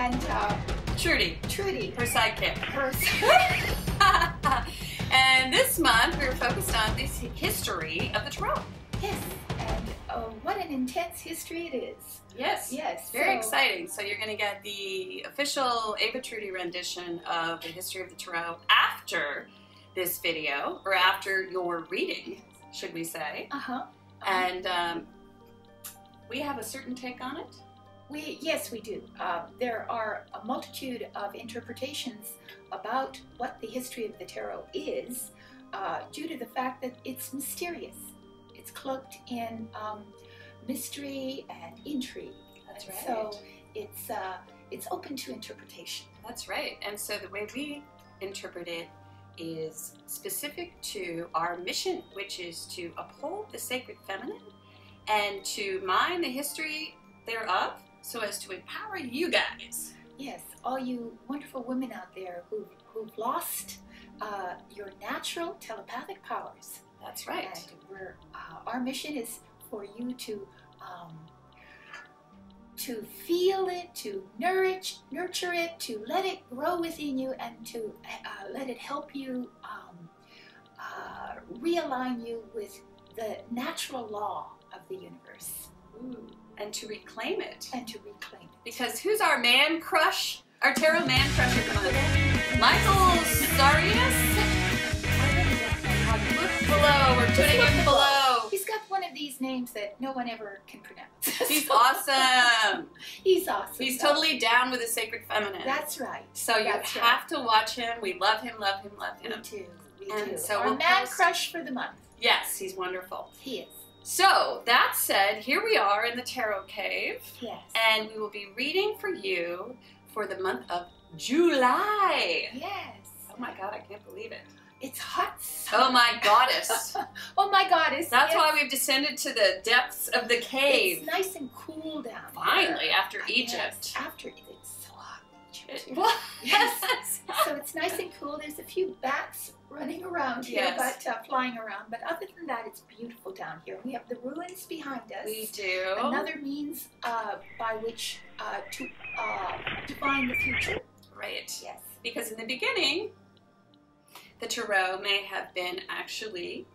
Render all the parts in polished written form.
and Trudy. Her sidekick. Her And this month we're focused on this history of the Tarot. Yes, and what an intense history it is. Yes. Yes. Very exciting. So you're going to get the official Ava Trudy rendition of the history of the Tarot after this video, or after your reading, should we say. And we have a certain take on it. Yes, we do. There are a multitude of interpretations about what the history of the tarot is, due to the fact that it's mysterious. It's cloaked in mystery and intrigue. That's right. So it's open to interpretation. That's right. And so the way we interpret it is specific to our mission, which is to uphold the sacred feminine and to mine the history thereof so as to empower you guys. Yes, all you wonderful women out there who've lost your natural telepathic powers. That's right. And our mission is for you to feel it, to nurture it, to let it grow within you, and to let it help you realign you with the natural law of the universe. Ooh. And to reclaim it. Because who's our man crush? Our tarot man crush of the month? Michael Sarius? Look below. We're putting him below. He's got one of these names that no one ever can pronounce. He's awesome. He's awesome. He's totally down with the sacred feminine. That's right. So you have to watch him. We love him, love him, love him. Me too. And so our man crush for the month. Yes, he's wonderful. He is. So, that said, here we are in the Tarot Cave. Yes. And we will be reading for you for the month of July. Yes. Oh my God, I can't believe it. It's hot. Oh my goddess. Oh my goddess. That's why we've descended to the depths of the cave. It's nice and cool down Finally, here. after Egypt. Yes, after it's so hot in Egypt. Yes. So it's nice and cool. There's a few bats running around here, but flying around. But other than that, it's beautiful down here. We have the ruins behind us. We do. Another means by which to define the future. Right. Yes. Because in the beginning, the Tarot may have been actually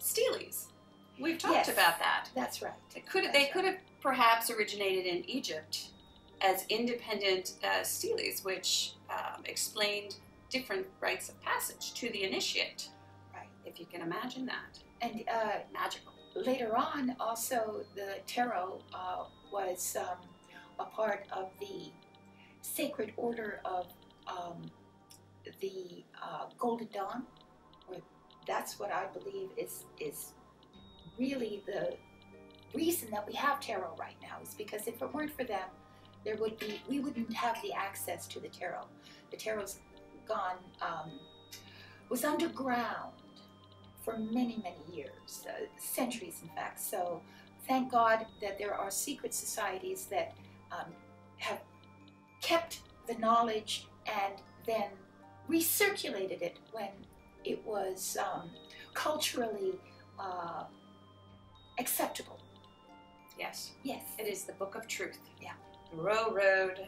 steles. We've talked about that. That's right. They could have perhaps originated in Egypt as independent steles, which explained different rites of passage to the initiate. Right. If you can imagine that. And magical. Later on, also, the tarot was a part of the sacred order of the Golden Dawn. Or that's what I believe is really the reason that we have tarot right now, is because if it weren't for them, we wouldn't have the access to the tarot. The tarot's gone, was underground for many, many years, centuries in fact. So thank God that there are secret societies that have kept the knowledge and then recirculated it when it was culturally acceptable. Yes. Yes. It is the book of truth. Yeah. The road,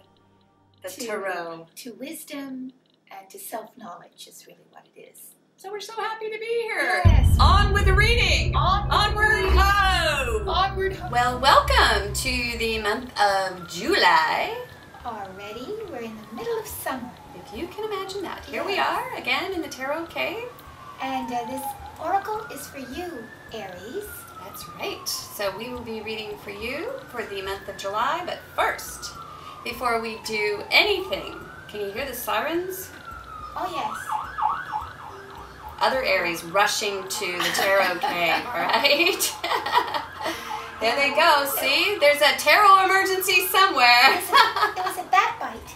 the tarot. To wisdom and to self-knowledge is really what it is. So we're so happy to be here. Yes. On with the reading. Onward ho! Onward ho! Well, welcome to the month of July. Already, we're in the middle of summer. If you can imagine that. Here we are, again, in the Tarot Cave. And this oracle is for you, Aries. That's right. So we will be reading for you for the month of July. But first, before we do anything, can you hear the sirens? Oh, yes. Other Aries rushing to the Tarot Cave, right? There they go. See? There's a tarot emergency somewhere. It was a bat bite.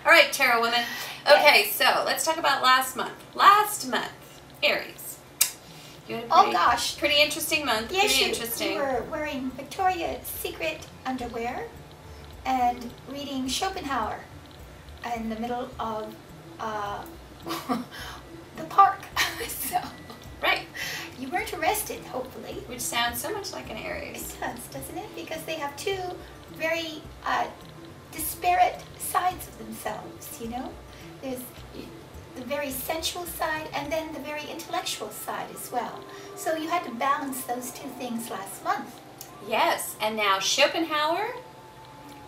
All right, tarot women. Okay, so let's talk about last month. Last month, Aries. You had a pretty interesting month. Yes, pretty interesting. You were wearing Victoria's Secret underwear and reading Schopenhauer in the middle of the park. So, right. You weren't arrested, hopefully. Which sounds so much like an Aries. It does, doesn't it? Because they have two very themselves, you know? There's the very sensual side and then the very intellectual side as well. So you had to balance those two things last month. Yes, and now Schopenhauer.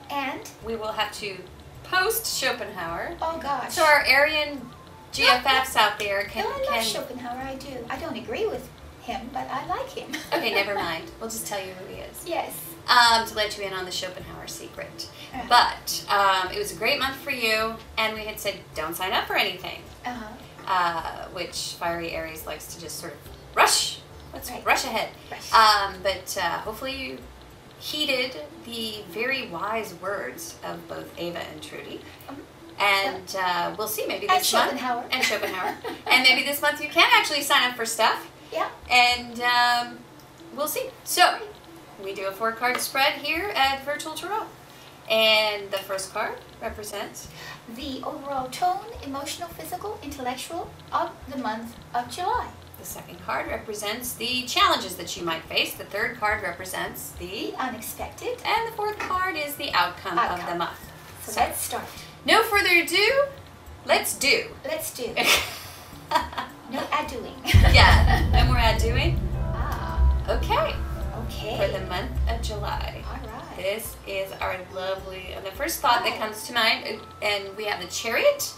And? We will have to post Schopenhauer. Oh gosh. So our Aryan GFFs out there can... No, I love Schopenhauer, I do. I don't agree with him, but I like him. Okay, never mind. We'll just tell you who he is. Yes. To let you in on the Schopenhauer secret. But it was a great month for you, and we had said don't sign up for anything. Which fiery Aries likes to just sort of rush. Let's rush ahead. But hopefully you heeded the very wise words of both Ava and Trudy. And we'll see, maybe this month. And Schopenhauer. And maybe this month you can actually sign up for stuff. Yeah. And we'll see. So, we do a 4-card spread here at Virtual Tarot. And the first card represents the overall tone, emotional, physical, intellectual of the month of July. The second card represents the challenges that you might face. The third card represents the unexpected. And the fourth card is the outcome of the month. So let's start. No further ado, let's do. Let's do. No ad-doing. Yeah, no more ad-doing. Okay. Okay. For the month of July. All right. This is our lovely, and the first thought that comes to mind, and we have the Chariot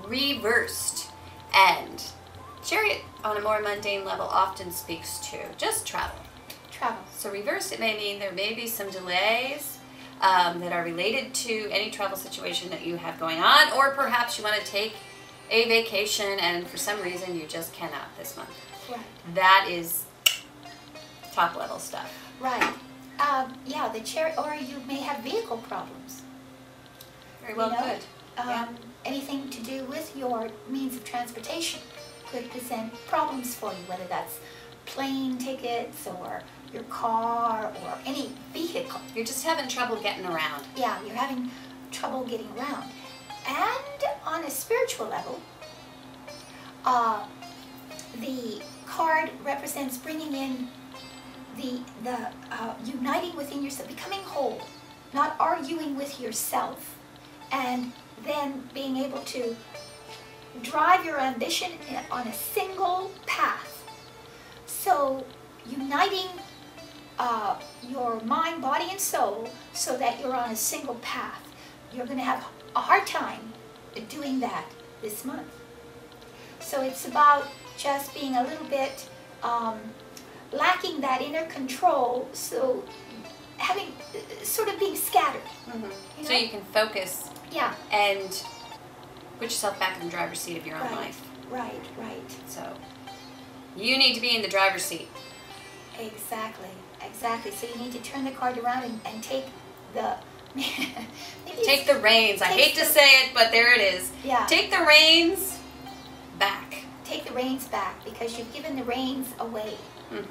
reversed. And Chariot, on a more mundane level, often speaks to just travel. Travel. So reversed, it may mean there may be some delays that are related to any travel situation that you have going on, or perhaps you want to take a vacation and for some reason you just cannot this month. Right. That is top level stuff. Right. Yeah, the Chariot, or you may have vehicle problems. Very well, good. Anything to do with your means of transportation could present problems for you, whether that's plane tickets or your car or any vehicle. You're just having trouble getting around. Yeah, you're having trouble getting around. And on a spiritual level, the card represents bringing in the uniting within yourself, becoming whole, not arguing with yourself, and then being able to drive your ambition on a single path. So uniting your mind, body, and soul so that you're on a single path. You're going to have a hard time doing that this month. So it's about just being a little bit lacking that inner control, so having sort of being scattered. Mm-hmm. You know? So you can focus. Yeah. And put yourself back in the driver's seat of your own life. Right, right. So you need to be in the driver's seat. Exactly, exactly. So you need to turn the card around and take the take the reins. I hate to say it, but there it is. Yeah. Take the reins back. Take the reins back because you've given the reins away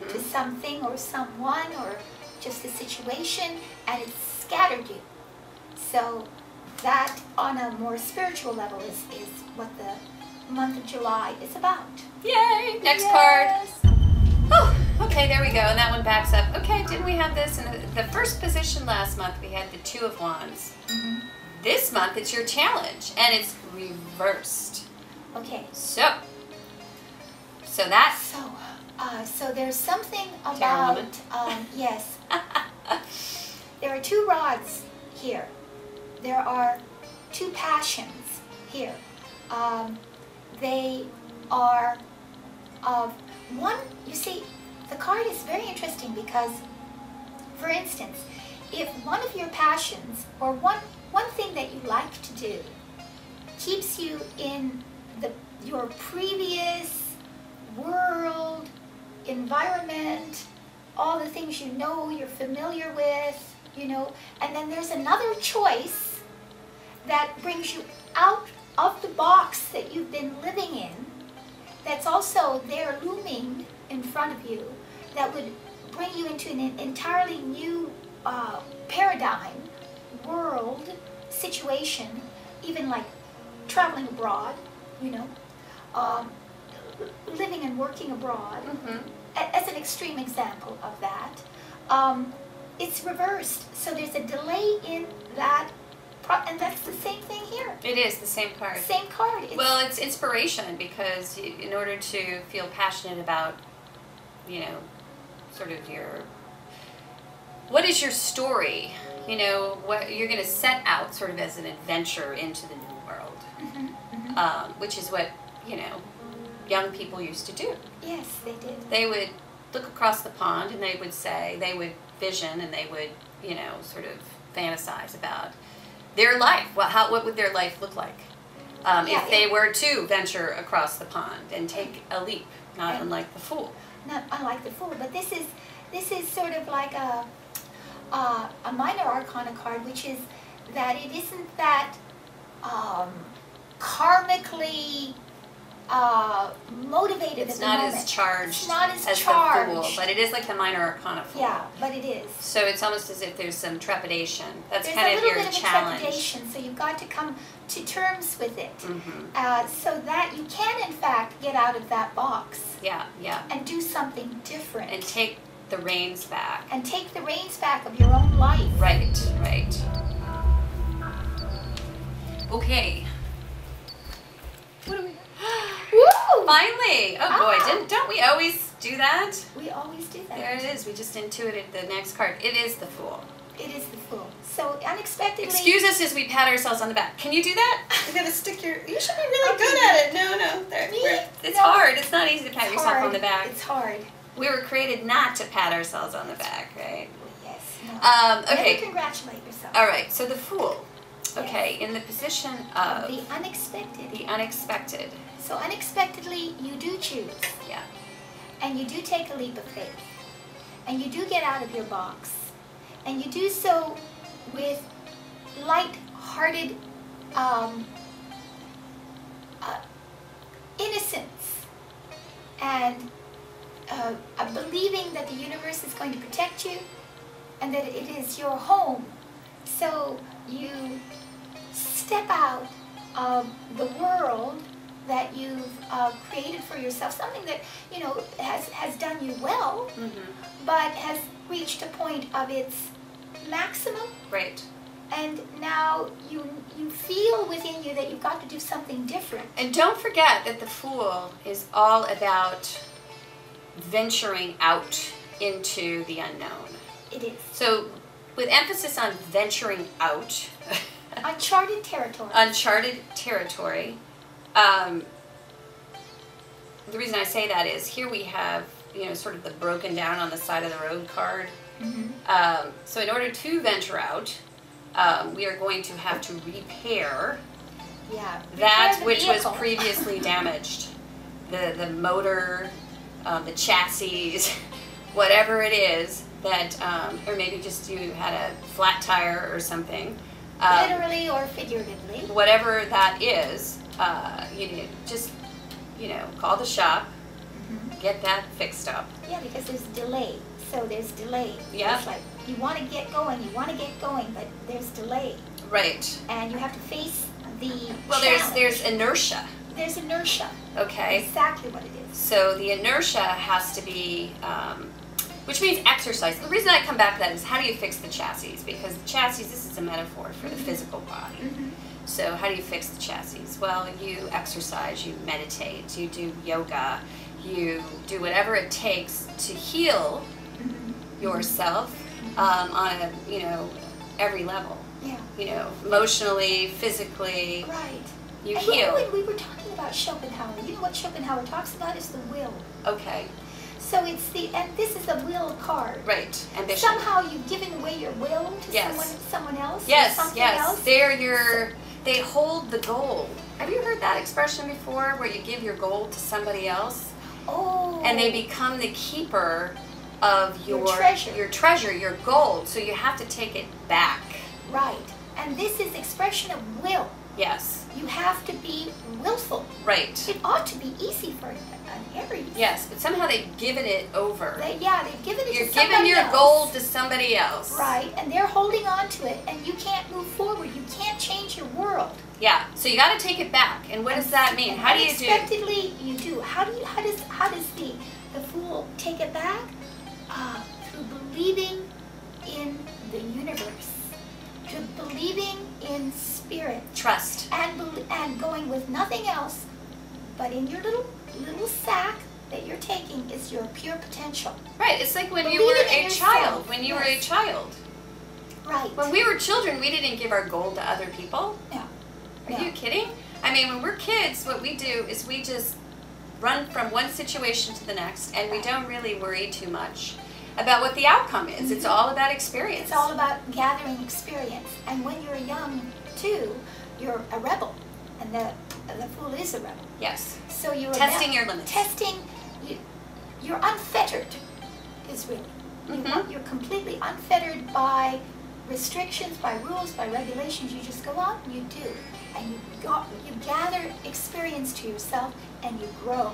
to something or someone or just a situation, and it's scattered you. So that on a more spiritual level is what the month of July is about. Yay! Next card. Oh, okay, there we go. And that one backs up. Okay, didn't we have this in the first position last month? We had the Two of Wands. This month it's your challenge, and it's reversed. Okay. So that. So there's something about yes. There are two rods here. There are two passions here. They are of one. You see, the card is very interesting because, for instance, if one of your passions or one thing that you like to do keeps you in your previous world, environment, all the things you know, you're familiar with, you know, and then there's another choice that brings you out of the box that you've been living in, that's also there looming in front of you, that would bring you into an entirely new paradigm, world, situation, even like traveling abroad, you know, living and working abroad, as an extreme example of that. It's reversed, so there's a delay in that, and that's the same thing here. It is the same card. Same card. Well, it's inspiration because in order to feel passionate about, you know, sort of what is your story? You know, what you're going to set out sort of as an adventure into the new world, which is what, you know, young people used to do. Yes, they did. They would look across the pond and they would vision and they would, you know, sort of fantasize about their life. What would their life look like if they were to venture across the pond and take a leap, not unlike the Fool. Not unlike the Fool, but this is sort of like a minor arcana card, which is that it isn't that karmically motivated. It's not as charged. It's not as as charged. the Fool, but it is like the minor arcana Fool. Yeah, but it is. So it's almost as if there's some trepidation. That's There's kind a of little your bit of challenge. trepidation, so you've got to come to terms with it, Mm-hmm. so that you can, in fact, get out of that box. Yeah, yeah. And do something different. And take the reins back. And take the reins back of your own life. Right, right. Okay. What do we? Woo! Finally! Oh boy, don't we always do that? We always do that. There it is. We just intuited the next card. It is the Fool. It is the Fool. So unexpectedly. Excuse us as we pat ourselves on the back. Can you do that? You gotta stick your. You should be really good at it. No. It's hard. It's not easy to pat yourself on the back. It's hard. We were created not to pat ourselves on the back, right? Yes. No. Okay. Never congratulate yourself. All right. So the Fool. Okay, in the position of the unexpected. The unexpected. So unexpectedly, you do choose. Yeah. And you do take a leap of faith. And you do get out of your box. And you do so with light-hearted innocence and believing that the universe is going to protect you and that it is your home. So you step out of the world that you've created for yourself, something that, you know, has done you well, but has reached a point of its maximum. Right. And now you feel within you that you've got to do something different. And don't forget that the Fool is all about venturing out into the unknown. It is. So, with emphasis on venturing out. Uncharted territory. Uncharted territory. The reason I say that is here we have, you know, sort of the broken down on the side of the road card. So in order to venture out, we are going to have to repair that which was previously damaged. The motor, the chassis, whatever it is that, or maybe just you had a flat tire or something. Literally or figuratively. Whatever that is, you just, you know, call the shop, get that fixed up. Yeah, because there's delay. So there's delay. Yeah. It's like you want to get going, but there's delay. Right. And you have to face the challenge. There's inertia. There's inertia. Okay. Exactly what it is. So the inertia has to be, which means exercise. The reason I come back to that is how do you fix the chassis? Because the chassis, this is a metaphor for the physical body. So how do you fix the chassis? Well, you exercise, you meditate, you do yoga, you do whatever it takes to heal yourself on a, you know, every level. Yeah. You know, emotionally, physically. Right. You and heal. You know, when we were talking about Schopenhauer, you know what Schopenhauer talks about is the will. Okay. So it's and this is a will card. Right. Ambition. Somehow you've given away your will to someone else. Yes. Or something yes. Else. They hold the gold. Have you heard that expression before, where you give your gold to somebody else? Oh. And they become the keeper of your treasure, your gold. So you have to take it back. Right. And this is expression of will. Yes. You have to be willful. Right. It ought to be easy for an Aries. Yes, but somehow they've given it over. They've given it You're to somebody else. giving your gold to somebody else. Right, and they're holding on to it, and you can't move forward. You can't change your world. Yeah, so you got to take it back. And what does that mean? How do you do? Unexpectedly, you do. How does the Fool take it back? Through believing in the universe, to believing in spirit, trust, and and going with nothing else, but in your little sack that you're taking is your pure potential. Right. It's like when you were a child. When you were a child. Right. When we were children, we didn't give our gold to other people. No. Are you kidding? I mean, when we're kids, what we do is we just run from one situation to the next, and we don't really worry too much about what the outcome is. It's all about experience. It's all about gathering experience. And when you're young, too, you're a rebel, and the fool is a rebel. Yes. So you're testing your limits. You're unfettered, is really. You're completely unfettered by restrictions, by rules, by regulations. You just go out and you do, and you gather experience to yourself, and you grow.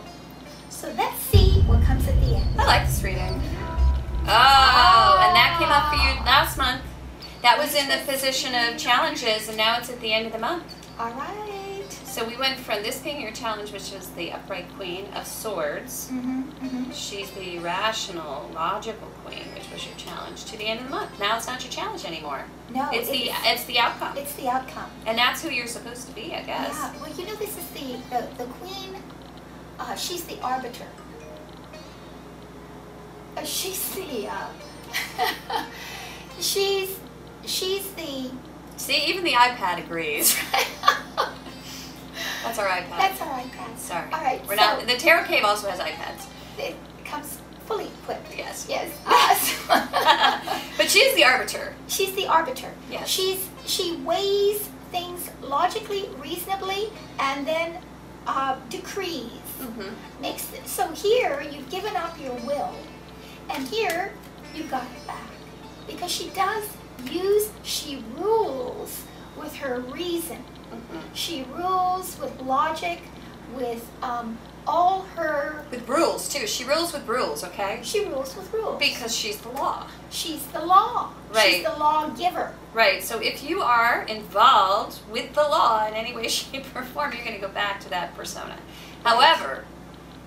So let's see what comes at the end. I like this reading. Oh, and that came up for you last month. That was in the position of challenges, and now it's at the end of the month. All right. So we went from this being your challenge, which was the upright Queen of Swords. She's the rational, logical Queen, which was your challenge, to the end of the month. Now it's not your challenge anymore. No, it's the outcome. It's the outcome. And that's who you're supposed to be, I guess. Yeah. Well, you know, this is the Queen. She's the arbiter. She's the. she's the. See, even the iPad agrees. That's our iPad. That's our iPad. Sorry. All right. We're not. The Tarot Cave also has iPads. It comes fully equipped. Yes. Yes. But she's the arbiter. She's the arbiter. Yes. She weighs things logically, reasonably, and then decrees. So here you've given up your will, and here you got it back, because she rules with her reason. She rules with logic, with all her... With rules, too. She rules with rules, okay? She rules with rules. Because she's the law. She's the law. Right. She's the lawgiver. Right. So if you are involved with the law in any way, shape, or form, you're going to go back to that persona. Right. However,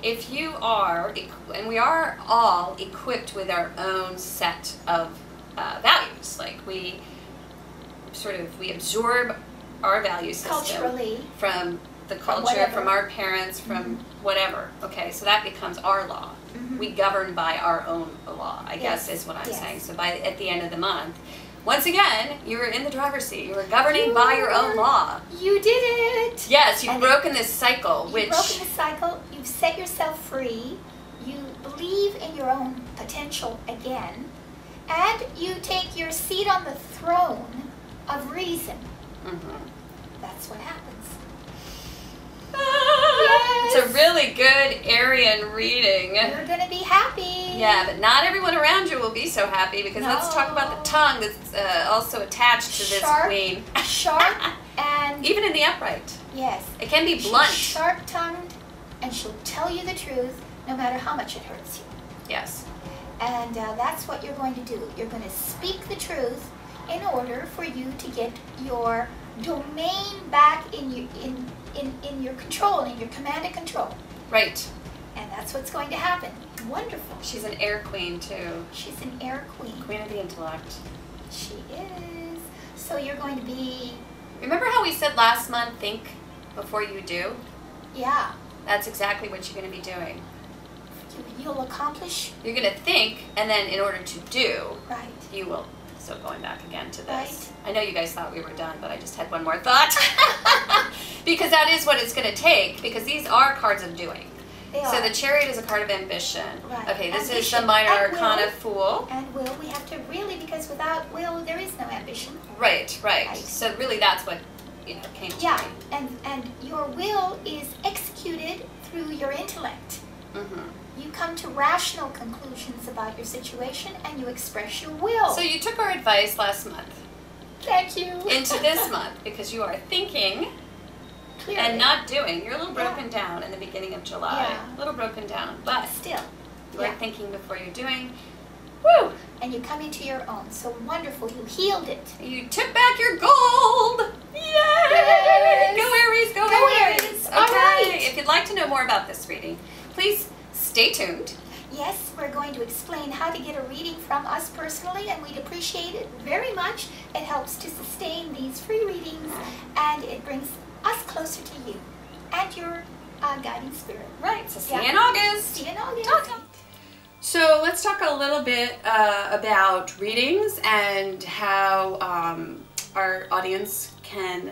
if you are, and we are all equipped with our own set of values, like we absorb our value system culturally from the culture, from our parents, from whatever. Okay, so that becomes our law. We govern by our own law, I guess is what I'm saying. So at the end of the month, once again, you were in the driver's seat. You were governing by your own law. You did it. Yes, you've broken this cycle. You've broken the cycle. You've set yourself free. You believe in your own potential again. And you take your seat on the throne of reason. That's what happens. Yes. It's a really good Aryan reading. You're going to be happy. Yeah, but not everyone around you will be so happy, because let's talk about the tongue that's also attached to this queen. Sharp and... Even in the upright. Yes. It can be blunt. She's sharp-tongued, and she'll tell you the truth no matter how much it hurts you. Yes. And that's what you're going to do. You're going to speak the truth in order for you to get your domain back in your control, in your command and control. Right. And that's what's going to happen. Wonderful. She's an air queen, too. She's an air queen. Queen of the intellect. She is. So you're going to be... Remember how we said last month, think before you do? Yeah. That's exactly what you're going to be doing. You'll accomplish... You're going to think, and then in order to do, you will... So going back again to this. I know you guys thought we were done, but I just had one more thought. Because that is what it's going to take, because these are cards of doing. So the Chariot is a card of ambition. Okay, this is the Minor Arcana Fool. And will. We have to really, because without will, there is no ambition. Right. So really that's what came to me. And your will is executed through your intellect. You come to rational conclusions about your situation, and you express your will. So you took our advice last month. Thank you. Into this month, because you are thinking clearly and not doing. You're a little broken down in the beginning of July. A little broken down, but still, you are thinking before you're doing. Woo! And you come into your own. So wonderful. You healed it. You took back your gold. Yay! Go Aries, go Aries. Okay. All right. If you'd like to know more about this reading, please stay tuned. Yes, we're going to explain how to get a reading from us personally, and we'd appreciate it very much. It helps to sustain these free readings, and it brings us closer closer to you and your guiding spirit. Right, so see you in August. See you in August. Ta-ta. So let's talk a little bit about readings and how our audience can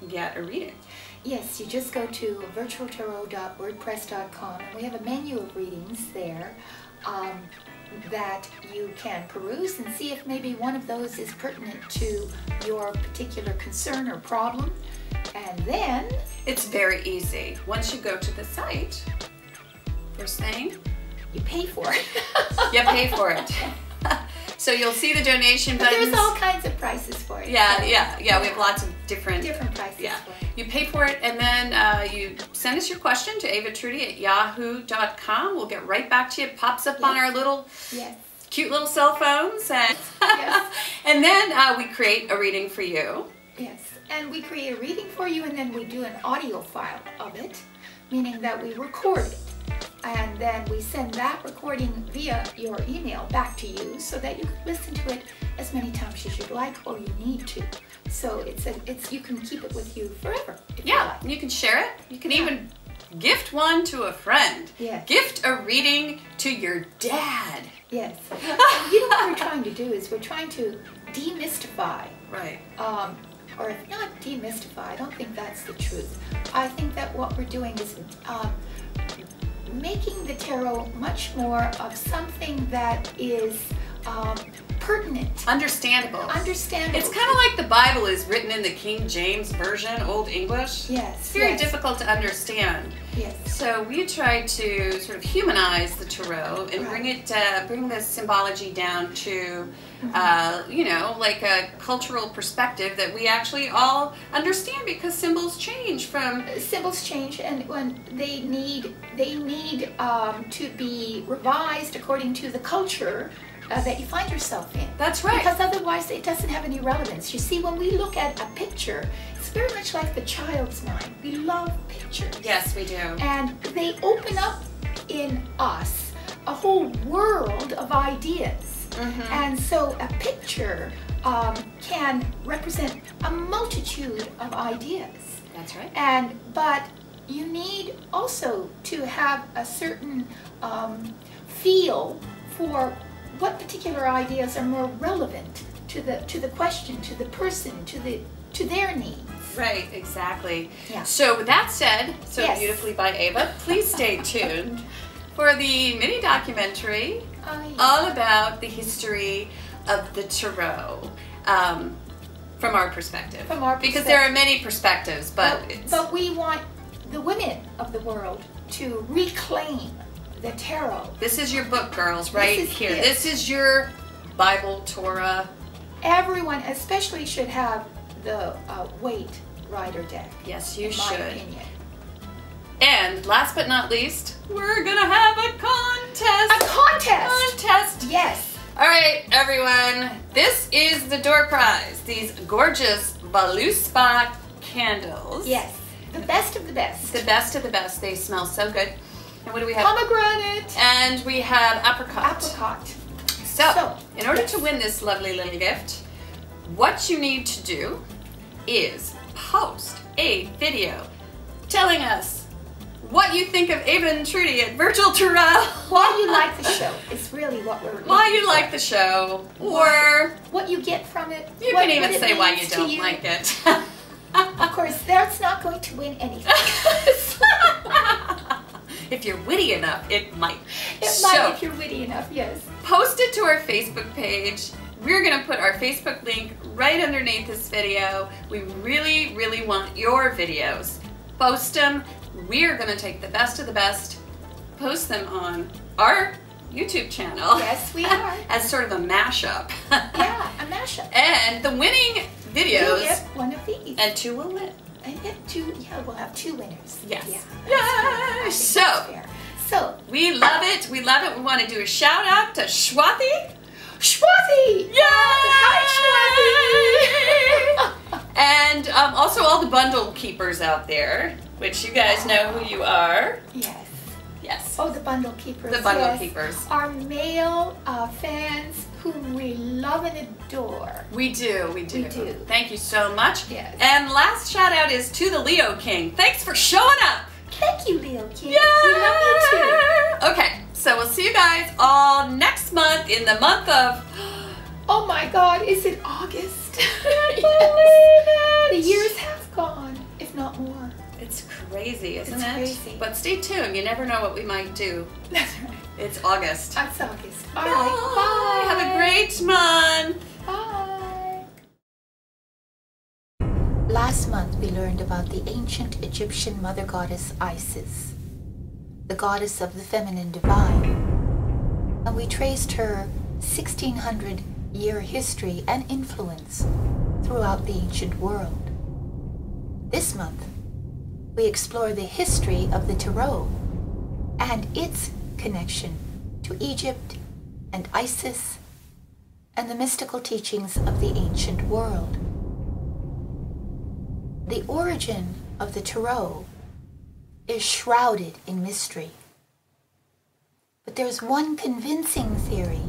get a reading. Yes, you just go to virtualtarot.wordpress.com, and we have a menu of readings there that you can peruse and see if maybe one of those is pertinent to your particular concern or problem. And then it's very easy. Once you go to the site, first thing, you pay for it. You pay for it. So you'll see the donation buttons. There's all kinds of prices for it. Yeah, yeah. We have lots of different prices. Yeah. For it. You pay for it, and then you send us your question to avatrudy@yahoo.com. We'll get right back to you. It pops up on our little cute little cell phones, and and then we create a reading for you. Yes, and we create a reading for you, and then we do an audio file of it, meaning that we record it. And then we send that recording via your email back to you so that you can listen to it as many times as you'd like or you need to. So you can keep it with you forever. Yeah, you can share it. You can even gift one to a friend. Yes. Gift a reading to your dad. Yes. You know what we're trying to do is we're trying to demystify. Right. Or if not demystify, I don't think that's the truth. I think that what we're doing is making the tarot much more of something that is pertinent. Understandable. Understandable. It's kind of like the Bible is written in the King James Version, Old English. Yes. It's very difficult to understand. Yes. So we try to sort of humanize the tarot and bring the symbology down to, you know, like a cultural perspective that we actually all understand, because symbols change from... Symbols change, and when they need to be revised according to the culture that you find yourself in. That's right. Because otherwise it doesn't have any relevance. You see, when we look at a picture, it's very much like the child's mind. We love pictures. Yes, we do. And they open up in us a whole world of ideas. And so a picture can represent a multitude of ideas. That's right. But you need also to have a certain feel for what particular ideas are more relevant to the question, to the person, to their needs. Right, exactly. Yeah. So with that said, beautifully by Ava, please stay tuned for the mini documentary all about the history of the tarot from our perspective. From our perspective. Because there are many perspectives, but we want the women of the world to reclaim the tarot. This is your book, girls, right here. It. This is your Bible, Torah. Everyone especially should have the weight rider deck. Yes, you should. In my opinion. And last but not least, we're gonna have a contest. A contest! Contest! Yes. All right, everyone. This is the door prize. These gorgeous Voluspa candles. Yes. The best of the best. The best of the best. They smell so good. And what do we have? Pomegranate. And we have apricot. Apricot. So in order to win this lovely little gift, what you need to do is post a video telling us what you think of Ava and Trudy at Virtual Tarot. Why you like the show is really what we're Why you like the show, or what you get from it. You can even say why you don't like it. Of course, that's not going to win anything. If you're witty enough, it might. It might if you're witty enough, yes. Post it to our Facebook page. We're going to put our Facebook link right underneath this video. We really, really want your videos. Post them. We're going to take the best of the best, post them on our YouTube channel. Yes, we are. As sort of a mashup. Yeah, a mashup. And the winning videos. You'll get one of these. And 2 will win. And get 2, we'll have 2 winners. Yes. Yeah. Yay! So we love it. We love it. We want to do a shout out to Swati. Swati! Yay! Hi, Swati! And also all the bundle keepers out there, which you guys know who you are. Yes. Yes. Oh, the bundle keepers. The bundle keepers. Our male fans whom we love and adore. We do. We do. Thank you so much. Yes. And last shout out is to the Leo King. Thanks for showing up. Thank you, Leo King. Yay! We love you too. Okay, so we'll see you guys all next month in the month of... Oh my God, is it August? Yes. The years have gone, if not more. It's crazy, isn't It's it? crazy. But stay tuned. You never know what we might do. That's right. It's August. It's August. All right. Bye. Have a great month. Bye. Last month we learned about the ancient Egyptian mother goddess Isis, the goddess of the feminine divine, and we traced her 1600-year history and influence throughout the ancient world. This month we explore the history of the Tarot and its connection to Egypt and Isis and the mystical teachings of the ancient world. The origin of the Tarot is shrouded in mystery, but there's one convincing theory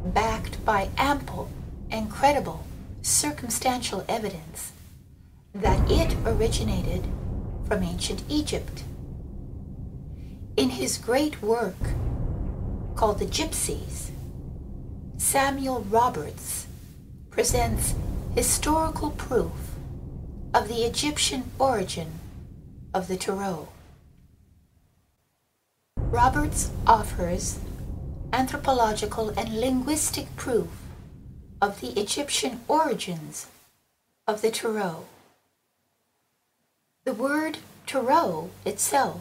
backed by ample and credible circumstantial evidence that it originated from ancient Egypt. In his great work called The Gypsies, Samuel Roberts presents historical proof of the Egyptian origin of the Tarot. Roberts offers anthropological and linguistic proof of the Egyptian origins of the Tarot. The word Tarot itself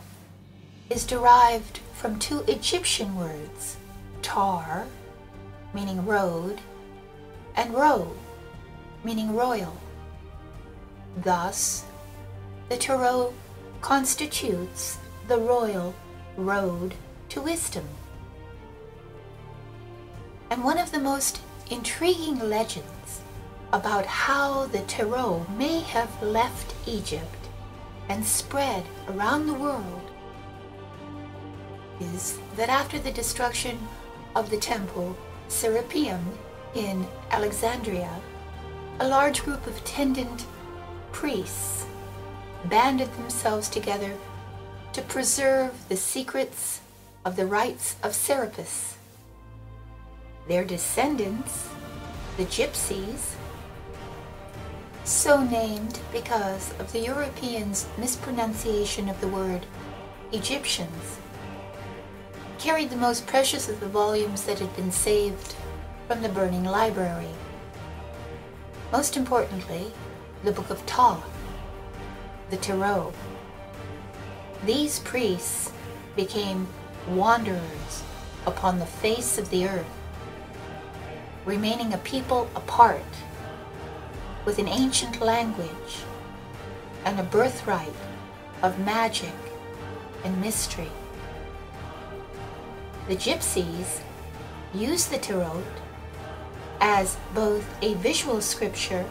is derived from two Egyptian words, tar, meaning road, and ro, meaning royal. Thus, the Tarot constitutes the royal road to wisdom. And one of the most intriguing legends about how the Tarot may have left Egypt and spread around the world is that after the destruction of the temple Serapeum in Alexandria, a large group of attendant priests banded themselves together to preserve the secrets of the rites of Serapis. Their descendants, the Gypsies, so named because of the Europeans' mispronunciation of the word Egyptians, carried the most precious of the volumes that had been saved from the burning library. Most importantly, the Book of Thoth, the Tarot. These priests became wanderers upon the face of the earth, remaining a people apart, with an ancient language and a birthright of magic and mystery. The Gypsies used the Tarot as both a visual scripture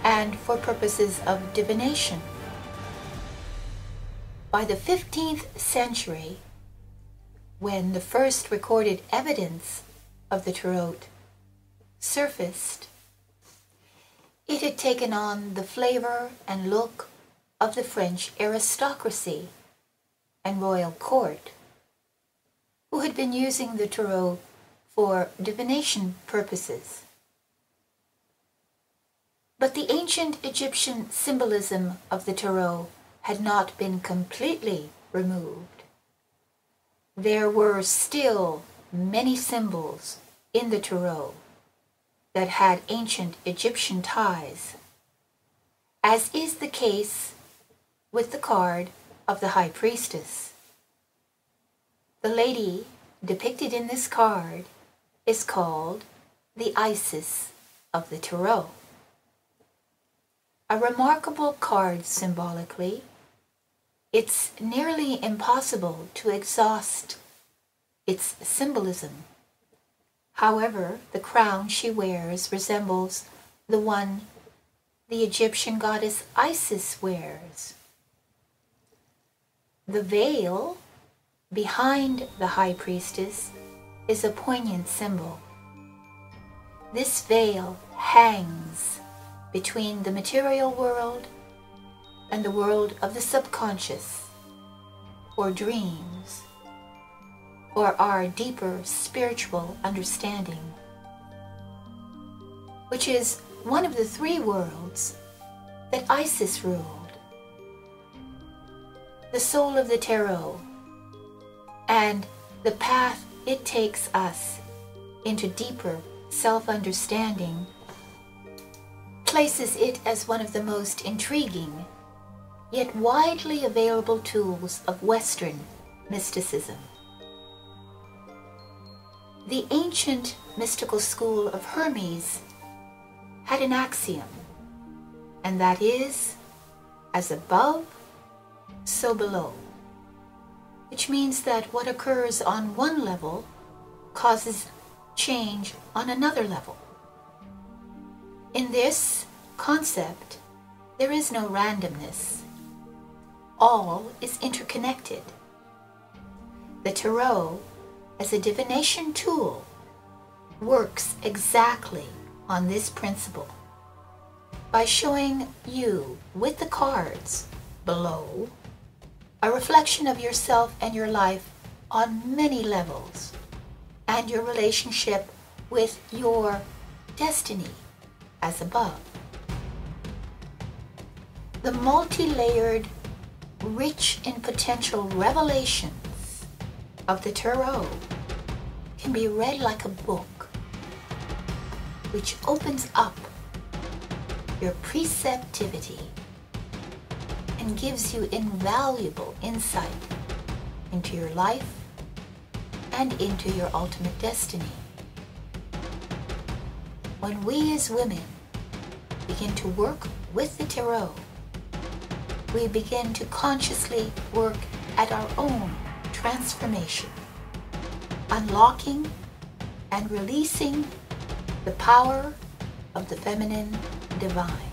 and for purposes of divination. By the 15th century, when the first recorded evidence of the Tarot surfaced, it had taken on the flavor and look of the French aristocracy and royal court, who had been using the Tarot for divination purposes. But the ancient Egyptian symbolism of the Tarot had not been completely removed. There were still many symbols in the Tarot that had ancient Egyptian ties, as is the case with the card of the High Priestess. The lady depicted in this card is called the Isis of the Tarot. A remarkable card symbolically. It's nearly impossible to exhaust its symbolism. However, the crown she wears resembles the one the Egyptian goddess Isis wears. The veil behind the High Priestess is a poignant symbol, This veil hangs between the material world and the world of the subconscious, or dreams, or our deeper spiritual understanding, which is one of the three worlds that Isis ruled. The soul of the tarot and the path it takes us into deeper self-understanding places it as one of the most intriguing yet widely available tools of Western mysticism. The ancient mystical school of Hermes had an axiom, and that is, as above, so below, which means that what occurs on one level causes change on another level. In this concept, there is no randomness. All is interconnected. The tarot, as a divination tool, works exactly on this principle by showing you, with the cards below, a reflection of yourself and your life on many levels, and your relationship with your destiny as above. The multi-layered, rich in potential revelations of the tarot can be read like a book, which opens up your perceptivity and gives you invaluable insight into your life and into your ultimate destiny. When we as women begin to work with the tarot, we begin to consciously work at our own transformation, unlocking and releasing the power of the feminine divine.